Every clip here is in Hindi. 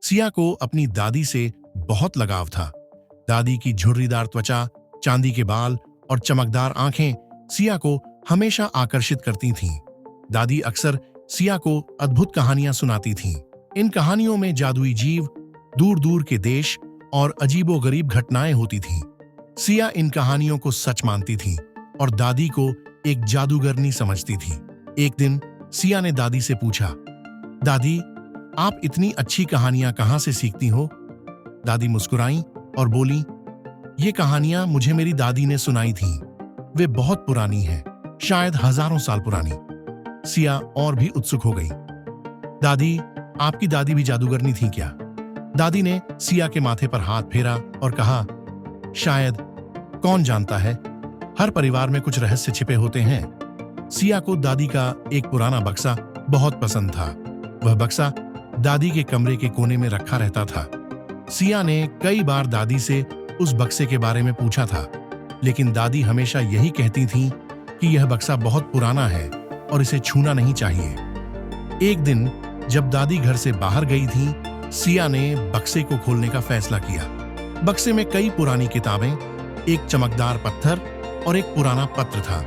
सिया को अपनी दादी से बहुत लगाव था। दादी की झुर्रीदार त्वचा, चांदी के बाल और चमकदार आंखें सिया को हमेशा आकर्षित करती थीं। दादी अक्सर सिया को अद्भुत कहानियां सुनाती थीं। इन कहानियों में जादुई जीव, दूर दूर के देश और अजीबोगरीब घटनाएं होती थीं। सिया इन कहानियों को सच मानती थी और दादी को एक जादूगरनी समझती थी। एक दिन सिया ने दादी से पूछा, दादी, आप इतनी अच्छी कहानियां कहां से सीखती हो? दादी मुस्कुराईं और बोली, ये कहानियां मुझे मेरी दादी ने सुनाई थीं। वे बहुत पुरानी हैं, शायद हजारों साल पुरानी। सिया और भी उत्सुक हो गई। दादी, आपकी दादी भी जादूगरनी थी क्या? दादी ने सिया के माथे पर हाथ फेरा और कहा, शायद, कौन जानता है, हर परिवार में कुछ रहस्य छिपे होते हैं। सिया को दादी का एक पुराना बक्सा बहुत पसंद था। वह बक्सा दादी के कमरे के कोने में रखा रहता था। सिया ने कई बार दादी से उस बक्से के बारे में पूछा था, लेकिन दादी हमेशा यही कहती थीं कि यह बक्सा बहुत पुराना है और इसे छूना नहीं चाहिए। एक दिन जब दादी घर से बाहर गई थी, सिया ने बक्से को खोलने का फैसला किया। बक्से में कई पुरानी किताबें, एक चमकदार पत्थर और एक पुराना पत्र था।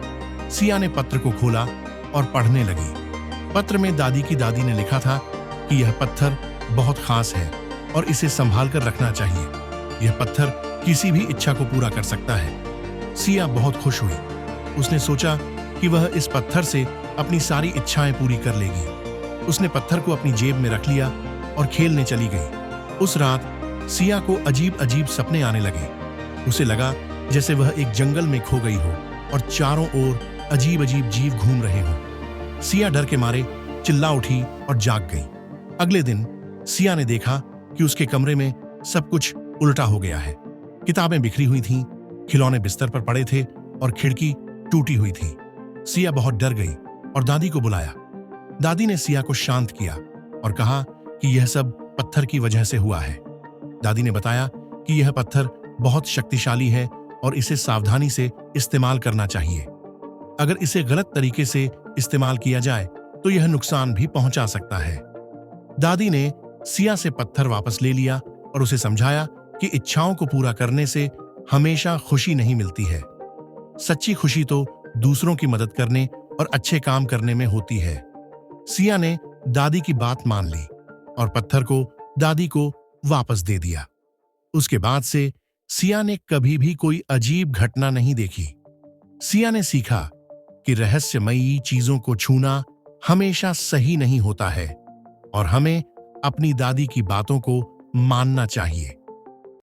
सिया ने पत्र को खोला और पढ़ने लगी। पत्र में दादी की दादी ने लिखा था कि यह पत्थर बहुत खास है और इसे संभाल कर रखना चाहिए। यह पत्थर किसी भी इच्छा को पूरा कर सकता है। सिया बहुत खुश हुई। उसने सोचा कि वह इस पत्थर से अपनी सारी इच्छाएं पूरी कर लेगी। उसने पत्थर को अपनी जेब में रख लिया और खेलने चली गई। उस रात सिया को अजीब अजीब सपने आने लगे। उसे लगा जैसे वह एक जंगल में खो गई हो और चारों ओर अजीब अजीब जीव घूम रहे हों। सिया डर के मारे चिल्ला उठी और जाग गई। अगले दिन सिया ने देखा कि उसके कमरे में सब कुछ उल्टा हो गया है। किताबें बिखरी हुई थीं, खिलौने बिस्तर पर पड़े थे और खिड़की टूटी हुई थी। सिया बहुत डर गई और दादी को बुलाया। दादी ने सिया को शांत किया और कहा कि यह सब पत्थर की वजह से हुआ है। दादी ने बताया कि यह पत्थर बहुत शक्तिशाली है और इसे सावधानी से इस्तेमाल करना चाहिए। अगर इसे गलत तरीके से इस्तेमाल किया जाए तो यह नुकसान भी पहुंचा सकता है। दादी ने सिया से पत्थर वापस ले लिया और उसे समझाया कि इच्छाओं को पूरा करने से हमेशा खुशी नहीं मिलती है। सच्ची खुशी तो दूसरों की मदद करने और अच्छे काम करने में होती है। सिया ने दादी की बात मान ली और पत्थर को दादी को वापस दे दिया। उसके बाद से सिया ने कभी भी कोई अजीब घटना नहीं देखी। सिया ने सीखा कि रहस्यमयी चीजों को छूना हमेशा सही नहीं होता है और हमें अपनी दादी की बातों को मानना चाहिए।